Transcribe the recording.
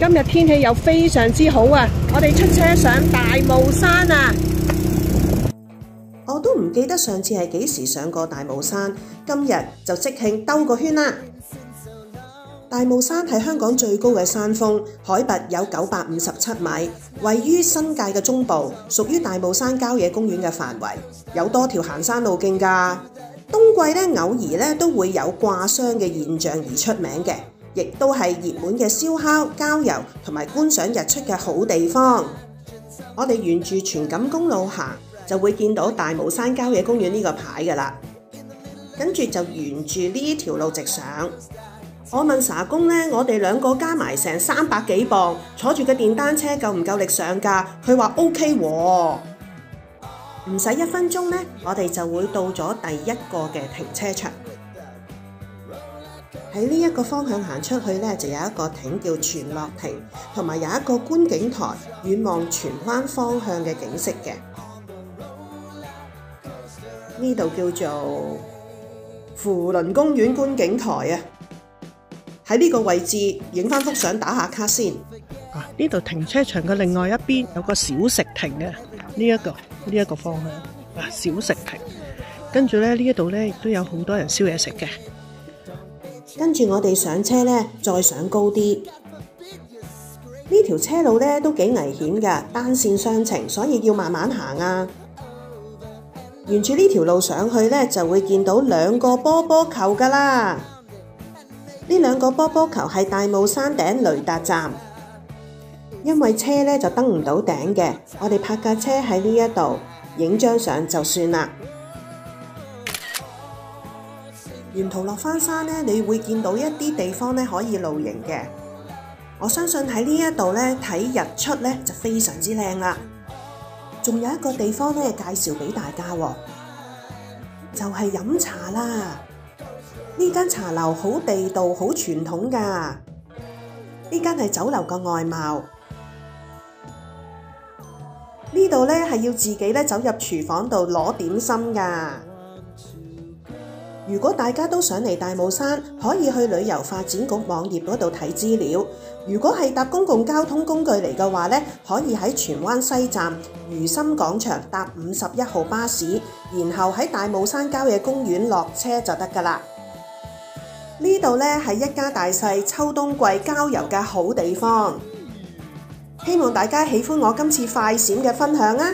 今日天氣又非常之好啊！我哋出車上大霧山啊！我都唔記得上次係幾時上過大霧山，今日就即興兜個圈啦！大霧山係香港最高嘅山峰，海拔有957米，位於新界嘅中部，屬於大霧山郊野公園嘅範圍，有多條行山路徑㗎。冬季咧，偶爾咧都會有掛霜嘅現象而出名嘅，亦都係熱門嘅燒烤、郊遊同埋觀賞日出嘅好地方。我哋沿住荃錦公路行，就會見到大霧山郊野公園呢個牌㗎啦。跟住就沿住呢條路直上。我問沙公呢，我哋兩個加埋成300幾磅，坐住個電單車夠唔夠力上㗎？佢話 OK 喎。唔使1分鐘呢，我哋就會到咗第一個嘅停車場。喺呢一個方向行出去呢，就有一個亭叫荃樂亭，同埋有一個觀景台，遠望荃灣方向嘅景色嘅。呢度叫做扶輪公園觀景台啊！喺呢個位置影返幅相打下卡先。呢度停車場嘅另外一邊有個小食亭嘅，呢一個方向小食亭。跟住咧，呢一度咧亦都有好多人燒嘢食嘅。跟住我哋上車咧，再上高啲。呢條車路咧都幾危險㗎，單線雙程，所以要慢慢行啊。沿住呢條路上去咧，就會見到2個波波球㗎啦。呢2個波波球係大霧山頂雷達站，因為車咧就登唔到頂嘅，我哋泊架車喺呢一度影張相就算啦。沿途落返山咧，你會見到一啲地方咧可以露營嘅。我相信喺呢一度咧睇日出咧就非常之靚啦。仲有一個地方咧介紹俾大家喎，就係飲茶啦。呢間茶樓好地道，好傳統㗎。呢間係酒樓嘅外貌。呢度咧係要自己咧走入廚房度攞點心㗎。如果大家都想嚟大霧山，可以去旅遊發展局網頁嗰度睇資料。如果係搭公共交通工具嚟嘅話咧，可以喺荃灣西站如心廣場搭51號巴士，然後喺大霧山郊野公園落車就得㗎啦。呢度咧係一家大細秋冬季郊遊嘅好地方。希望大家喜歡我今次快閃嘅分享啊！